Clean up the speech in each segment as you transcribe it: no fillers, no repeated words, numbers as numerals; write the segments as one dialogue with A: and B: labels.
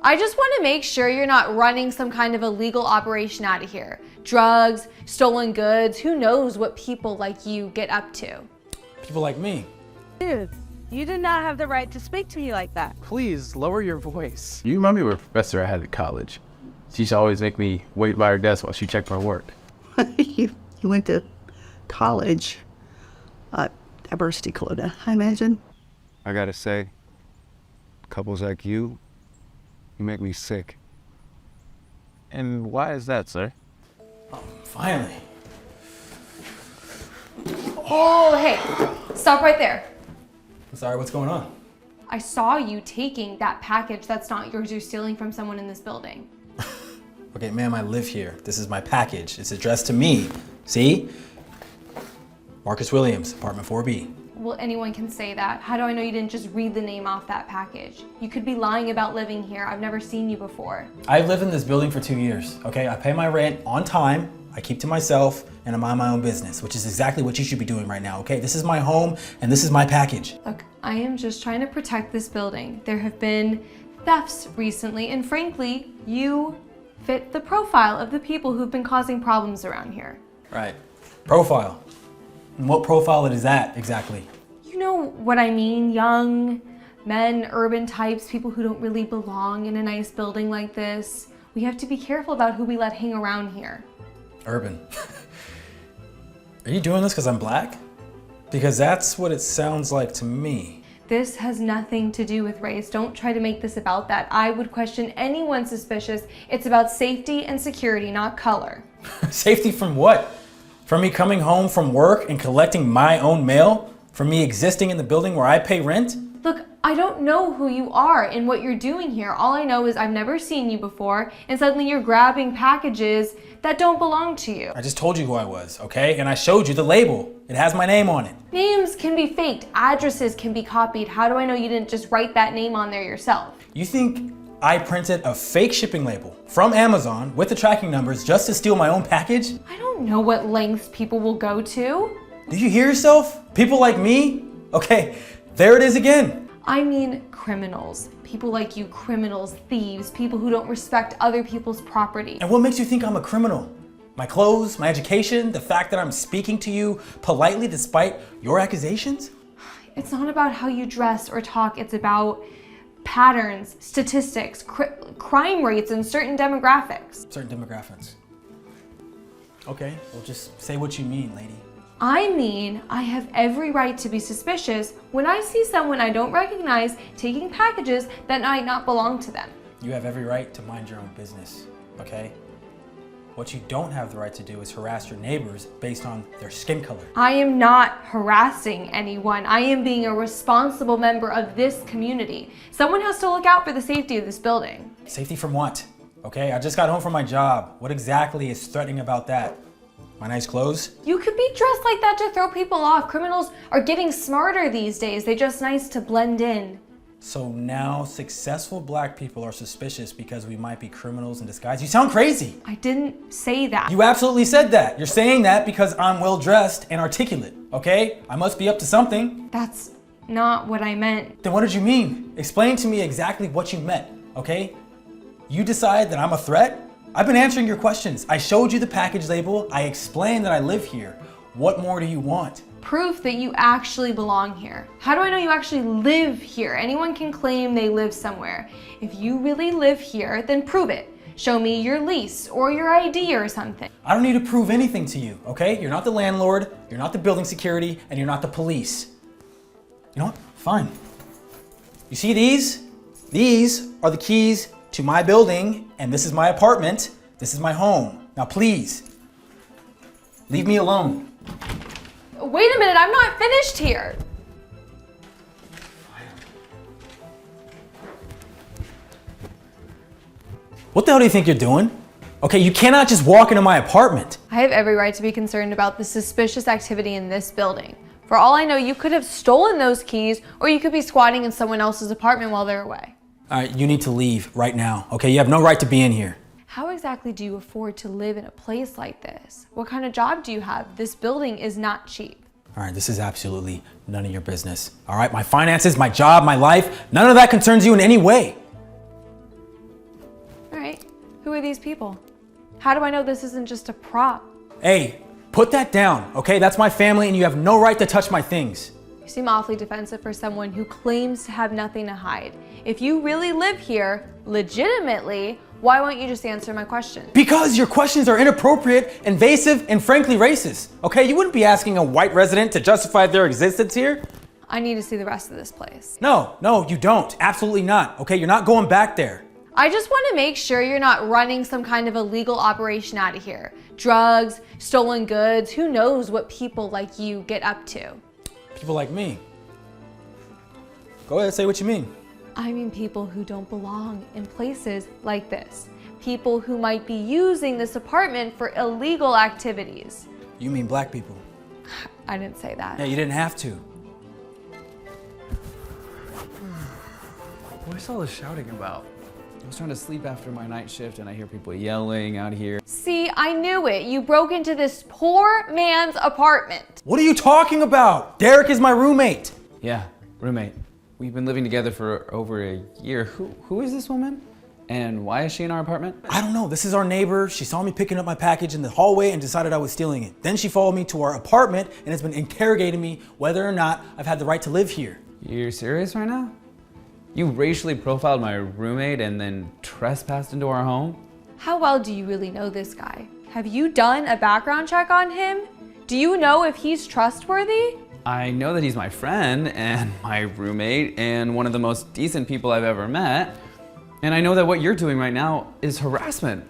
A: I just want to make sure you're not running some kind of illegal operation out of here. Drugs, stolen goods, who knows what people like you get up to.
B: People like me.
C: Dude, you do not have the right to speak to me like that.
D: Please lower your voice.
E: You remind me of a professor I had at college. She used to always make me wait by her desk while she checked my work.
F: You went to college. Diversity quota, I imagine.
G: I gotta say, couples like you make me sick.
E: And why is that, sir?
B: Oh, finally.
A: Oh, hey, stop right there.
B: I'm sorry, what's going on?
A: I saw you taking that package that's not yours. You're stealing from someone in this building.
B: Okay, ma'am, I live here. This is my package. It's addressed to me. See? Marcus Williams, apartment 4B.
A: Well, anyone can say that. How do I know you didn't just read the name off that package? You could be lying about living here. I've never seen you before.
B: I've lived in this building for 2 years, okay? I pay my rent on time, I keep to myself, and I mind my own business, which is exactly what you should be doing right now, okay? This is my home, and this is my package.
A: Look, I am just trying to protect this building. There have been thefts recently, and frankly, you fit the profile of the people who've been causing problems around here.
B: Right. Profile. And what profile is that exactly?
A: You know what I mean, young men, urban types, people who don't really belong in a nice building like this. We have to be careful about who we let hang around here.
B: Urban. Are you doing this because I'm black? Because that's what it sounds like to me.
A: This has nothing to do with race. Don't try to make this about that. I would question anyone suspicious. It's about safety and security, not color.
B: Safety from what? From me coming home from work and collecting my own mail? From me existing in the building where I pay rent?
A: Look, I don't know who you are and what you're doing here. All I know is I've never seen you before, and suddenly you're grabbing packages that don't belong to you.
B: I just told you who I was, okay? And I showed you the label. It has my name on it.
A: Names can be faked, addresses can be copied. How do I know you didn't just write that name on there yourself?
B: You think I printed a fake shipping label from Amazon with the tracking numbers just to steal my own package?
A: I don't know what lengths people will go to.
B: Do you hear yourself? People like me? Okay, there it is again.
A: I mean criminals. People like you, criminals, thieves, people who don't respect other people's property.
B: And what makes you think I'm a criminal? My clothes, my education, the fact that I'm speaking to you politely despite your accusations?
A: It's not about how you dress or talk, it's about patterns, statistics, crime rates in certain demographics.
B: Certain demographics. Okay, well just say what you mean, lady.
A: I mean, I have every right to be suspicious when I see someone I don't recognize taking packages that might not belong to them.
B: You have every right to mind your own business, okay? What you don't have the right to do is harass your neighbors based on their skin color.
A: I am not harassing anyone. I am being a responsible member of this community. Someone has to look out for the safety of this building.
B: Safety from what? Okay, I just got home from my job. What exactly is threatening about that? My nice clothes?
A: You could be dressed like that to throw people off. Criminals are getting smarter these days. They're just nice to blend in.
B: So now successful black people are suspicious because we might be criminals in disguise? You sound crazy.
A: I didn't say that.
B: You absolutely said that. You're saying that because I'm well dressed and articulate, okay? I must be up to something.
A: That's not what I meant.
B: Then what did you mean? Explain to me exactly what you meant, okay? You decide that I'm a threat? I've been answering your questions. I showed you the package label. I explained that I live here. What more do you want?
A: Proof that you actually belong here. How do I know you actually live here? Anyone can claim they live somewhere. If you really live here, then prove it. Show me your lease or your ID or something.
B: I don't need to prove anything to you, okay? You're not the landlord, you're not the building security, and you're not the police. You know what? Fine. You see these? These are the keys to my building, and this is my apartment. This is my home. Now please, leave me alone.
A: Wait a minute, I'm not finished here.
B: What the hell do you think you're doing? Okay, you cannot just walk into my apartment.
A: I have every right to be concerned about the suspicious activity in this building. For all I know, you could have stolen those keys, or you could be squatting in someone else's apartment while they're away.
B: All right, you need to leave right now, okay? You have no right to be in here.
A: How exactly do you afford to live in a place like this? What kind of job do you have? This building is not cheap.
B: All right, this is absolutely none of your business. All right, my finances, my job, my life, none of that concerns you in any way.
A: Who are these people? How do I know this isn't just a prop?
B: Hey, put that down, okay? That's my family and you have no right to touch my things.
A: You seem awfully defensive for someone who claims to have nothing to hide. If you really live here, legitimately, why won't you just answer my question?
B: Because your questions are inappropriate, invasive, and frankly racist, okay? You wouldn't be asking a white resident to justify their existence here.
A: I need to see the rest of this place.
B: No, you don't. Absolutely not, okay? You're not going back there.
A: I just want to make sure you're not running some kind of illegal operation out of here. Drugs, stolen goods, who knows what people like you get up to.
B: People like me. Go ahead, say what you mean.
A: I mean people who don't belong in places like this. People who might be using this apartment for illegal activities.
B: You mean black people.
A: I didn't say that.
B: Yeah, you didn't have to.
D: What's all this shouting about? I was trying to sleep after my night shift and I hear people yelling out here.
A: See, I knew it. You broke into this poor man's apartment.
B: What are you talking about? Derek is my roommate.
D: Yeah, roommate. We've been living together for over a year. Who is this woman? And why is she in our apartment?
B: I don't know. This is our neighbor. She saw me picking up my package in the hallway and decided I was stealing it. Then she followed me to our apartment and has been interrogating me whether or not I've had the right to live here.
D: You're serious right now? You racially profiled my roommate and then trespassed into our home?
A: How well do you really know this guy? Have you done a background check on him? Do you know if he's trustworthy?
D: I know that he's my friend and my roommate and one of the most decent people I've ever met. And I know that what you're doing right now is harassment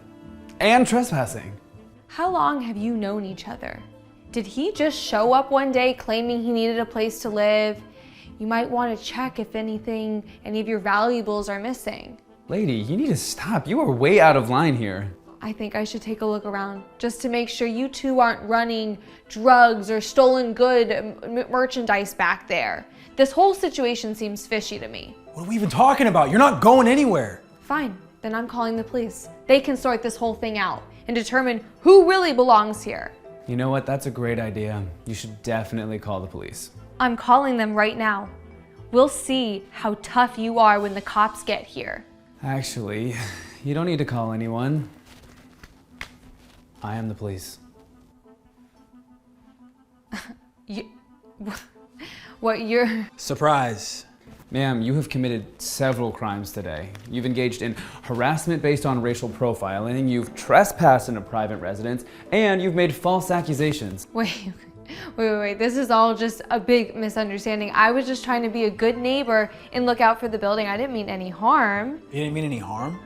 D: and trespassing.
A: How long have you known each other? Did he just show up one day claiming he needed a place to live? You might want to check if any of your valuables are missing.
D: Lady, you need to stop. You are way out of line here.
A: I think I should take a look around just to make sure you two aren't running drugs or stolen merchandise back there. This whole situation seems fishy to me.
B: What are we even talking about? You're not going anywhere.
A: Fine, then I'm calling the police. They can sort this whole thing out and determine who really belongs here.
D: You know what? That's a great idea. You should definitely call the police.
A: I'm calling them right now. We'll see how tough you are when the cops get here.
D: Actually, you don't need to call anyone. I am the police.
A: You're...
B: Surprise.
D: Ma'am, you have committed several crimes today. You've engaged in harassment based on racial profiling, you've trespassed in a private residence, and you've made false accusations.
A: Wait. This is all just a big misunderstanding. I was just trying to be a good neighbor and look out for the building. I didn't mean any harm.
B: You didn't mean any harm?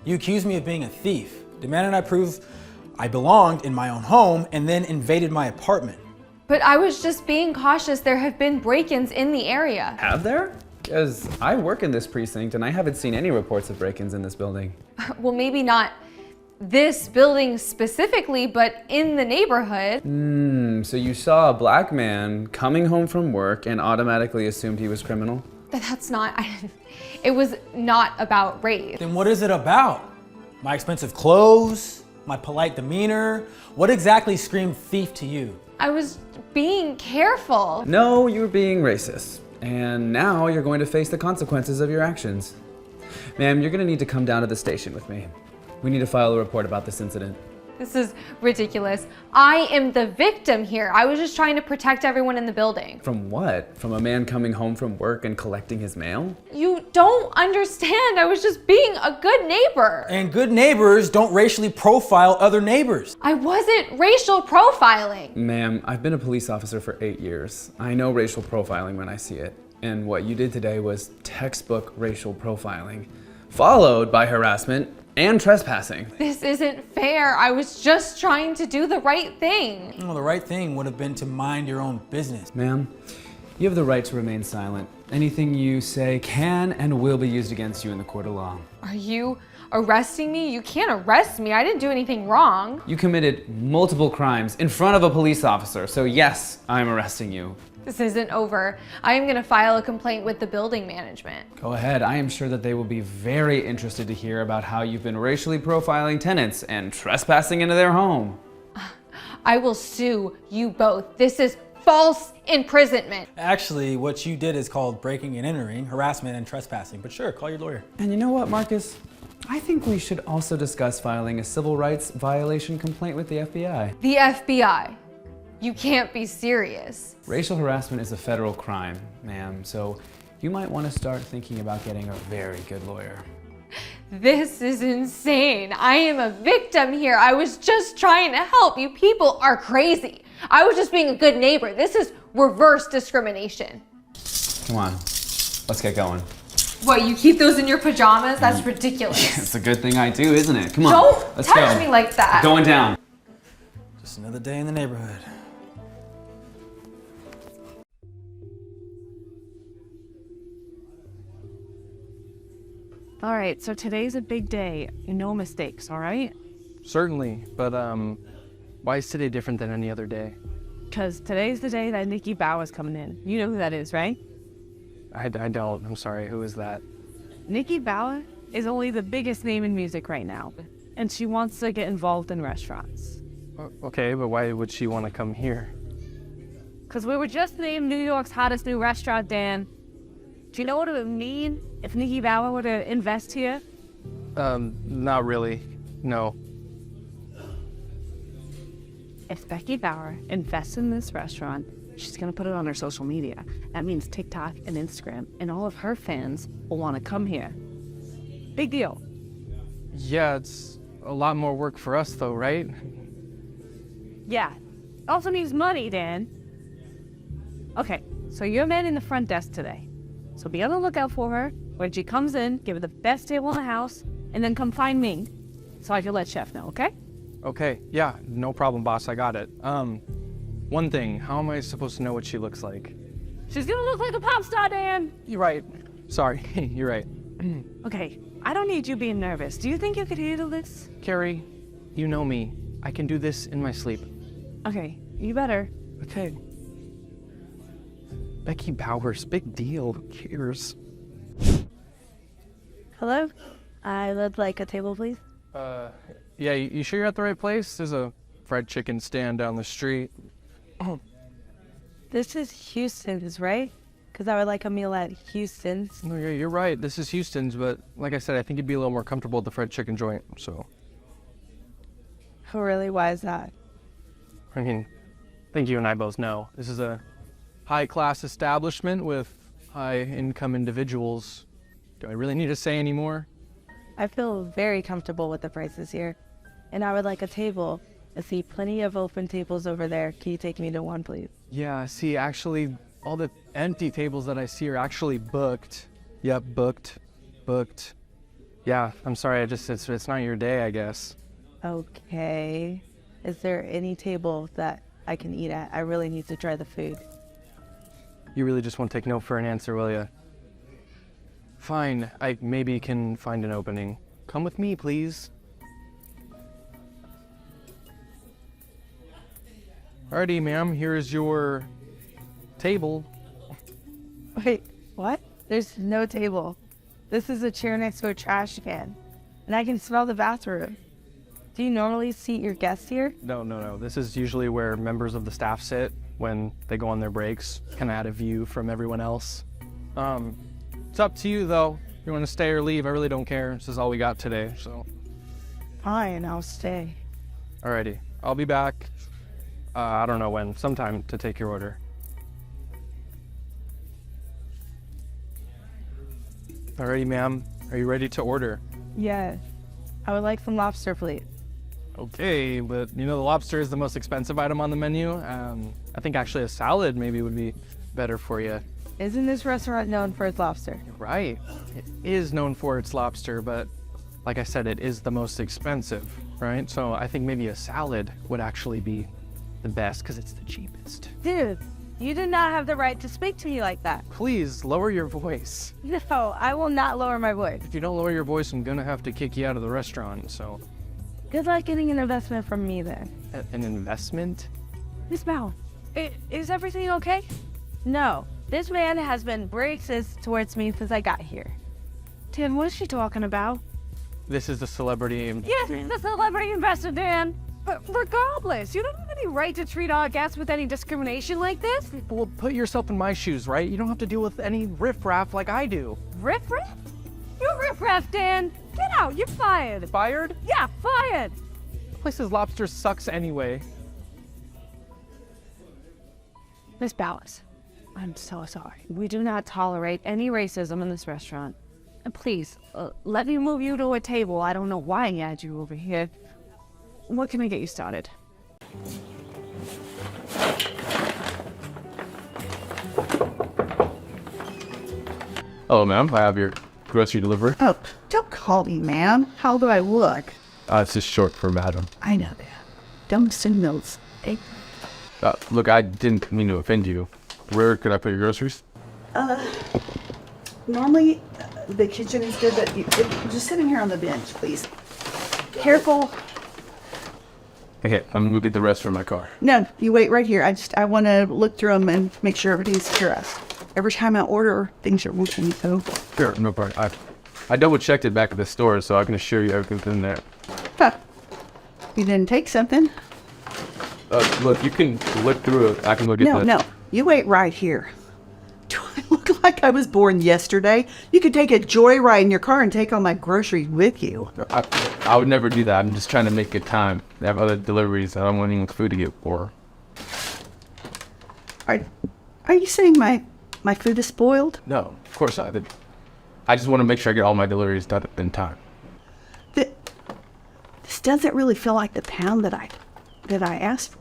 B: You accused me of being a thief, demanded I prove I belonged in my own home, and then invaded my apartment.
A: But I was just being cautious. There have been break-ins in the area.
D: Have there? Because I work in this precinct and I haven't seen any reports of break-ins in this building.
A: Well, maybe not this building specifically, but in the neighborhood.
D: So you saw a black man coming home from work and automatically assumed he was criminal?
A: That's not, it was not about race.
B: Then what is it about? My expensive clothes? My polite demeanor? What exactly screamed thief to you?
A: I was being careful.
D: No, you were being racist. And now you're going to face the consequences of your actions. Ma'am, you're going to need to come down to the station with me. We need to file a report about this incident.
A: This is ridiculous. I am the victim here. I was just trying to protect everyone in the building.
D: From what? From a man coming home from work and collecting his mail?
A: You don't understand. I was just being a good neighbor.
B: And good neighbors don't racially profile other neighbors.
A: I wasn't racial profiling.
D: Ma'am, I've been a police officer for 8 years. I know racial profiling when I see it. And what you did today was textbook racial profiling, followed by harassment and trespassing.
A: This isn't fair. I was just trying to do the right thing.
B: Well, the right thing would have been to mind your own business.
D: Ma'am, you have the right to remain silent. Anything you say can and will be used against you in the court of law.
A: Are you arresting me? You can't arrest me. I didn't do anything wrong.
D: You committed multiple crimes in front of a police officer, so yes, I'm arresting you.
A: This isn't over. I am gonna file a complaint with the building management.
D: Go ahead. I am sure that they will be very interested to hear about how you've been racially profiling tenants and trespassing into their home.
A: I will sue you both. This is false imprisonment.
B: Actually, what you did is called breaking and entering, harassment and trespassing. But sure, call your lawyer.
D: And you know what, Marcus? I think we should also discuss filing a civil rights violation complaint with the FBI.
A: The FBI? You can't be serious.
D: Racial harassment is a federal crime, ma'am, so you might want to start thinking about getting a very good lawyer.
A: This is insane. I am a victim here. I was just trying to help. You people are crazy. I was just being a good neighbor. This is reverse discrimination.
D: Come on, let's get going.
A: What, you keep those in your pajamas? That's ridiculous.
D: It's a good thing I do, isn't it? Come on,
A: Don't
D: let's
A: touch
D: go.
A: me like that.
D: Going down.
B: Just another day in the neighborhood.
C: All right, so today's a big day. No mistakes, all right?
H: Certainly, but why is today different than any other day?
C: Because today's the day that Nikki Bow is coming in. You know who that is, right?
H: I don't. I'm sorry. Who is that?
C: Nikki Bow is only the biggest name in music right now, and she wants to get involved in restaurants.
H: Okay, but why would she want to come here?
C: Because we were just named New York's hottest new restaurant, Dan. Do you know what it would mean if Nikki Bow were to invest here?
H: Not really. No.
C: If Becky Bauer invests in this restaurant, she's gonna put it on her social media. That means TikTok and Instagram, and all of her fans will wanna come here. Big deal.
H: Yeah, it's a lot more work for us though, right?
C: Yeah. Also needs money, Dan. Okay, so you're manning the front desk today. So be on the lookout for her. When she comes in, give her the best table in the house, and then come find me so I can let Chef know, okay?
H: Okay, yeah, no problem, boss. I got it. One thing, how am I supposed to know what she looks like?
C: She's gonna look like a pop star, Dan!
H: You're right. Sorry, you're right.
C: Okay, I don't need you being nervous. Do you think you could handle this?
H: Carrie, you know me. I can do this in my sleep.
C: Okay, you better.
H: Okay. Becky Bowers, big deal. Who cares?
C: Hello? I would like a table, please.
H: Yeah, you sure you're at the right place? There's a fried chicken stand down the street.
C: This is Houston's, right? Because I would like a meal at Houston's.
H: No, you're right. This is Houston's, but like I said, I think you'd be a little more comfortable at the fried chicken joint, so.
C: Oh, really? Why is that?
H: I mean, I think you and I both know. This is a high-class establishment with high-income individuals. Do I really need to say any more?
C: I feel very comfortable with the prices here. And I would like a table. I see plenty of open tables over there. Can you take me to one, please?
H: Yeah, see, actually, all the empty tables that I see are actually booked. Yep, booked. Yeah, I'm sorry, it's not your day, I guess.
C: Okay. Is there any table that I can eat at? I really need to try the food.
H: You really just won't take no for an answer, will ya? Fine, I maybe can find an opening. Come with me, please. Alrighty, ma'am, here's your table.
C: Wait, what? There's no table. This is a chair next to a trash can. And I can smell the bathroom. Do you normally seat your guests here?
H: No. This is usually where members of the staff sit when they go on their breaks, kind of out of view from everyone else. It's up to you, though. If you want to stay or leave, I really don't care. This is all we got today, so.
C: Fine, I'll stay.
H: Alrighty, I'll be back. I don't know when, sometime to take your order. Alrighty, ma'am. Are you ready to order?
C: Yeah. I would like some lobster, please.
H: Okay, but you know the lobster is the most expensive item on the menu. I think actually a salad maybe would be better for you.
C: Isn't this restaurant known for its lobster?
H: Right. It is known for its lobster, but like I said, it is the most expensive, right? So I think maybe a salad would actually be the best because it's the cheapest.
C: Dude, you do not have the right to speak to me like that.
H: Please lower your voice.
C: No, I will not lower my voice.
H: If you don't lower your voice, I'm gonna have to kick you out of the restaurant, so.
C: Good luck getting an investment from me then.
H: An investment?
C: Miss Bow, is everything okay? No, this man has been racist towards me since I got here. Dan, what is she talking about?
H: This is the celebrity.
C: Yes, the celebrity investor, Dan. But regardless, you don't have any right to treat our guests with any discrimination like this.
H: Well, put yourself in my shoes, right? You don't have to deal with any riffraff like I do.
C: Riff-raff? You're riff-raff, Dan. Get out! You're fired!
H: Fired?
C: Yeah, fired!
H: Place's lobster sucks anyway.
C: Miss Ballas, I'm so sorry. We do not tolerate any racism in this restaurant. And please, let me move you to a table. I don't know why he had you over here. What can I get you started?
E: Hello, ma'am. I have your grocery delivery.
F: Oh, don't call me ma'am. How do I look?
E: It's just short for madam.
F: I know that. Don't send those. Hey,
E: Look, I didn't mean to offend you. Where could I put your groceries?
F: normally the kitchen is good, but just sit in here on the bench, please. Careful.
E: Okay, I'm gonna get the rest from my car.
F: No, you wait right here. I want to look through them and make sure everything's correct. Every time I order, things are working, so.
E: Sure, no problem. I double checked it back at the store, so I can assure you everything's in there.
F: Huh. You didn't take something?
E: Look, you can look through it. I can go get that.
F: No. You wait right here. Do I look like I was born yesterday? You could take a joyride in your car and take all my groceries with you.
E: I would never do that. I'm just trying to make good time. I have other deliveries. I don't want any food to get for.
F: Are you saying my food is spoiled?
E: No, of course not. I just want to make sure I get all my deliveries done in time.
F: This doesn't really feel like the pound that I asked for.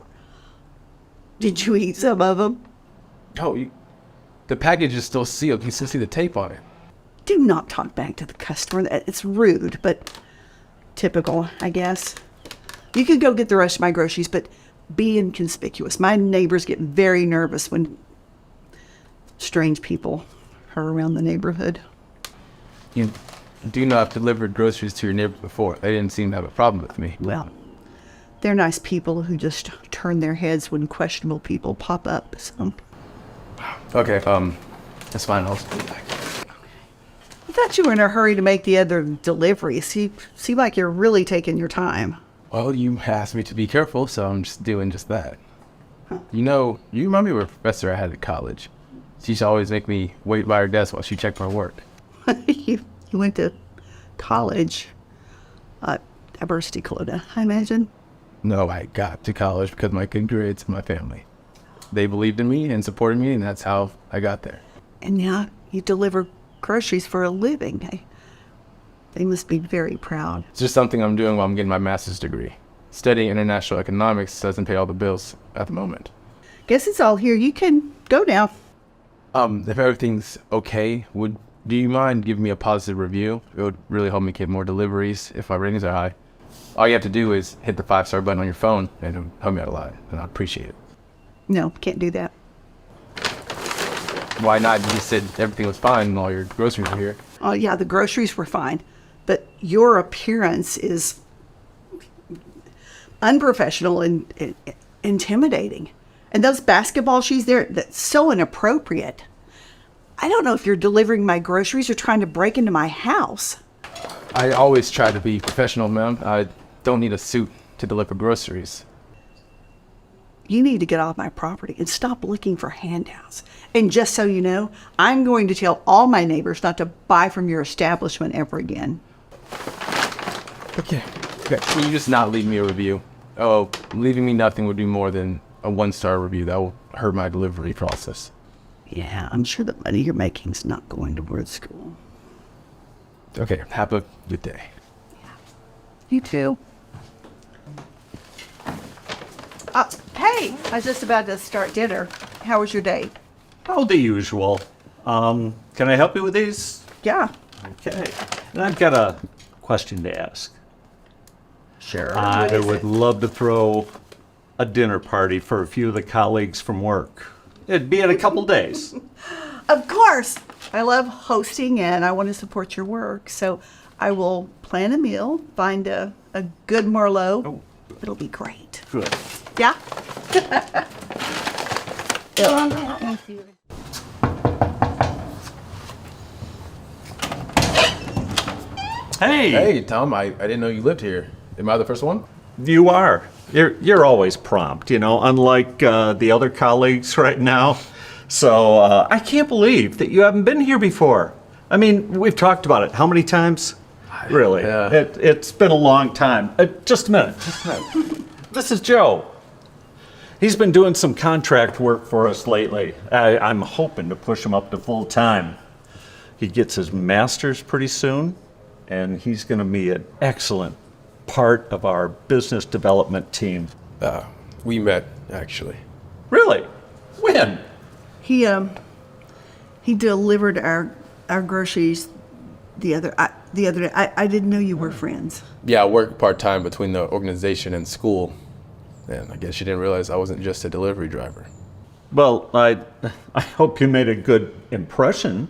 F: Did you eat some of them?
E: Oh, the package is still sealed. You can still see the tape on it.
F: Do not talk back to the customer. It's rude, but typical, I guess. You could go get the rest of my groceries, but be inconspicuous. My neighbors get very nervous when strange people are around the neighborhood.
E: You do know I've delivered groceries to your neighbor before. They didn't seem to have a problem with me.
F: Well, they're nice people who just turn their heads when questionable people pop up. So.
E: Okay, that's fine. I'll be back.
F: I thought you were in a hurry to make the other deliveries. You seem like you're really taking your time.
E: Well, you asked me to be careful, so I'm just doing just that. Huh. You remind me of a professor I had at college. She used to always make me wait by her desk while she checked my work.
F: You went to college. Diversity quota, I imagine.
E: No, I got to college because of my good grades and my family. They believed in me and supported me, and that's how I got there.
F: And now you deliver groceries for a living. They must be very proud.
E: It's just something I'm doing while I'm getting my master's degree. Studying international economics doesn't pay all the bills at the moment.
F: Guess it's all here. You can go now.
E: If everything's okay, do you mind giving me a positive review? It would really help me get more deliveries if my ratings are high. All you have to do is hit the 5-star button on your phone, and it'll help me out a lot, and I'd appreciate it.
F: No, can't do that.
E: Why not? You just said everything was fine and all your groceries were here.
F: Oh, yeah, the groceries were fine. But your appearance is unprofessional and intimidating. And those basketball shoes there, that's so inappropriate. I don't know if you're delivering my groceries or trying to break into my house.
E: I always try to be professional, ma'am. I don't need a suit to deliver groceries.
F: You need to get off my property and stop looking for handouts. And just so you know, I'm going to tell all my neighbors not to buy from your establishment ever again.
E: Okay. Can you just not leave me a review? Oh, leaving me nothing would be more than a 1-star review. That will hurt my delivery process.
F: Yeah, I'm sure the money you're making is not going towards school.
E: Okay, have a good day.
F: Yeah. You too. Hey, I was just about to start dinner. How was your day?
I: Oh, the usual. Can I help you with these?
F: Yeah.
I: Okay. And I've got a question to ask.
F: Sure.
I: I would love to throw a dinner party for a few of the colleagues from work. It'd be in a couple days.
F: Of course. I love hosting and I want to support your work. So I will plan a meal, find a good Merlot.
I: Oh.
F: It'll be great.
I: Good.
F: Yeah?
I: Hey!
E: Hey, Tom, I didn't know you lived here. Am I the first one?
I: You are. You're always prompt, unlike the other colleagues right now. So I can't believe that you haven't been here before. I mean, we've talked about it. How many times? Really.
D: Yeah.
I: It's been a long time. Just a minute. This is Joe. He's been doing some contract work for us lately. I'm hoping to push him up to full time. He gets his master's pretty soon, and he's going to be an excellent part of our business development team.
J: We met, actually.
I: Really? When?
F: He delivered our groceries the other day. I didn't know you were friends.
J: Yeah, I work part-time between the organization and school. And I guess you didn't realize I wasn't just a delivery driver.
I: Well, I hope you made a good impression.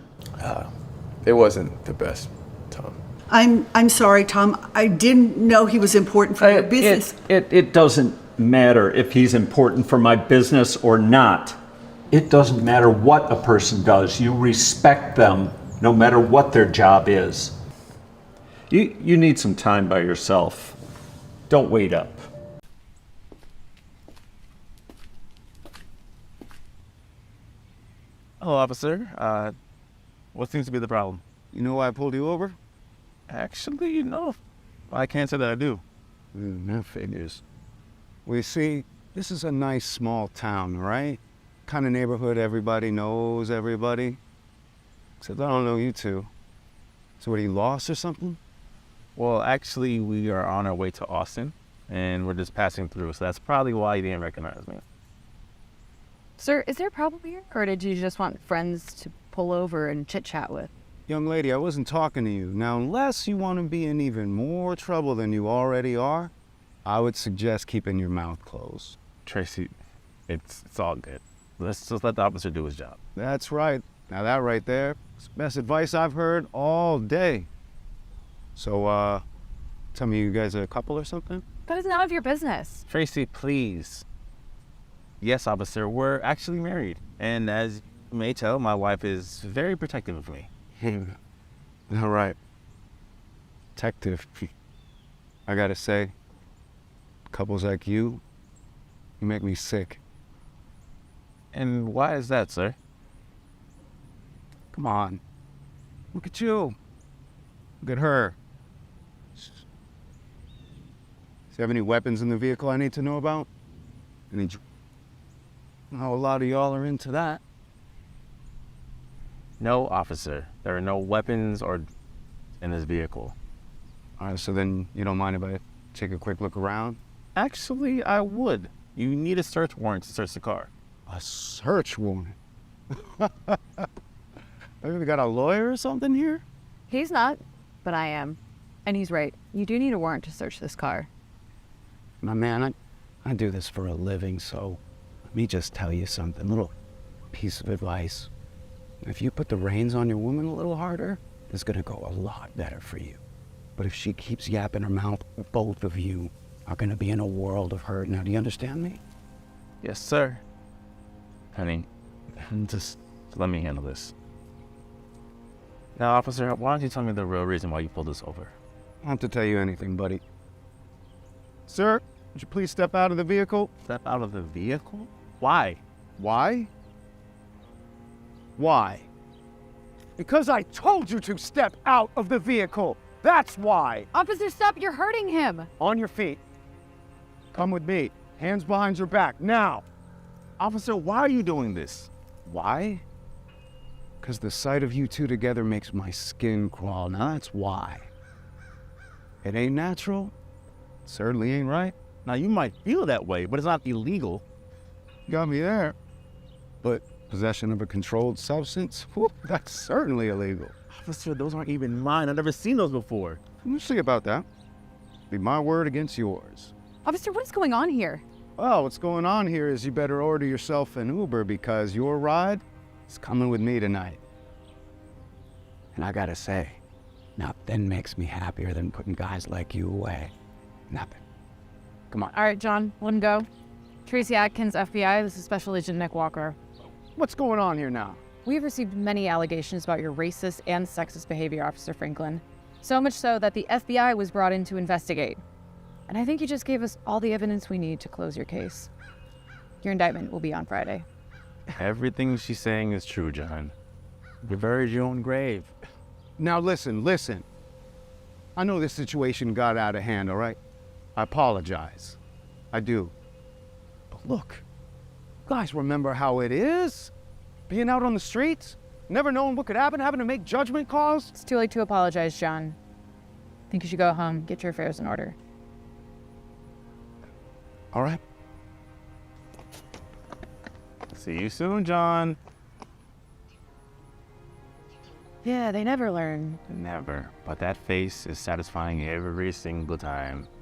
J: It wasn't the best, Tom.
F: I'm sorry, Tom. I didn't know he was important for your business.
I: It doesn't matter if he's important for my business or not. It doesn't matter what a person does. You respect them no matter what their job is. You need some time by yourself. Don't wait up.
K: Hello, officer. What seems to be the problem?
G: You know why I pulled you over?
K: Actually, no. I can't say that I do.
G: That figures. Well, you see, this is a nice small town, right? Kind of neighborhood everybody knows everybody. Except I don't know you two. So what, are you lost or something?
K: Well, actually, we are on our way to Austin, and we're just passing through, so that's probably why you didn't recognize me.
C: Sir, is there a problem here? Or did you just want friends to pull over and chit-chat with?
G: Young lady, I wasn't talking to you. Now, unless you want to be in even more trouble than you already are, I would suggest keeping your mouth closed.
K: Tracy, it's all good. Let's just let the officer do his job.
G: That's right. Now that right there is the best advice I've heard all day. So, tell me, you guys are a couple or something?
C: That is none of your business.
K: Tracy, please. Yes, officer, we're actually married. And as you may tell, my wife is very protective of me.
G: All right. Detective, I gotta say, couples like you make me sick.
K: And why is that, sir?
G: Come on. Look at you. Look at her. Does you have any weapons in the vehicle I need to know about? How a lot of y'all are into that.
K: No, officer. There are no weapons or in this vehicle.
G: All right, so then you don't mind if I take a quick look around?
K: Actually, I would. You need a search warrant to search the car.
G: A search warrant? Maybe we got a lawyer or something here?
C: He's not, but I am. And he's right. You do need a warrant to search this car.
G: My man, I do this for a living, so let me just tell you something, a little piece of advice. If you put the reins on your woman a little harder, it's gonna go a lot better for you. But if she keeps yapping her mouth, both of you are gonna be in a world of hurt. Now, do you understand me?
K: Yes, sir. Honey, just let me handle this. Now, officer, why don't you tell me the real reason why you pulled us over?
G: I don't have to tell you anything, buddy. Sir, would you please step out of the vehicle?
K: Step out of the vehicle? Why?
G: Why? Why? Because I told you to step out of the vehicle. That's why.
C: Officer, stop. You're hurting him.
G: On your feet. Come with me. Hands behind your back. Now.
K: Officer, why are you doing this?
G: Why? Because the sight of you two together makes my skin crawl. Now that's why. It ain't natural. It certainly ain't right.
K: Now, you might feel that way, but it's not illegal.
G: Got me there. But possession of a controlled substance? Whoop, that's certainly illegal.
K: Officer, those aren't even mine. I've never seen those before.
G: Let's see about that. Be my word against yours.
C: Officer, what is going on here?
G: Well, what's going on here is you better order yourself an Uber because your ride is coming with me tonight. And I gotta say, nothing makes me happier than putting guys like you away. Nothing. Come on.
C: All right, John, let him go. Tracy Atkins, FBI. This is Special Agent Nick Walker.
G: What's going on here now?
C: We've received many allegations about your racist and sexist behavior, Officer Franklin. So much so that the FBI was brought in to investigate. And I think you just gave us all the evidence we need to close your case. Your indictment will be on Friday.
K: Everything she's saying is true, John. You buried your own grave.
G: Now listen. I know this situation got out of hand, all right? I apologize. I do. But look, you guys remember how it is? Being out on the streets, never knowing what could happen, having to make judgment calls.
L: It's too late to apologize, John. I think you should go home, get your affairs in order.
G: All right.
K: See you soon, John.
L: Yeah, they never learn.
K: Never. But that face is satisfying every single time.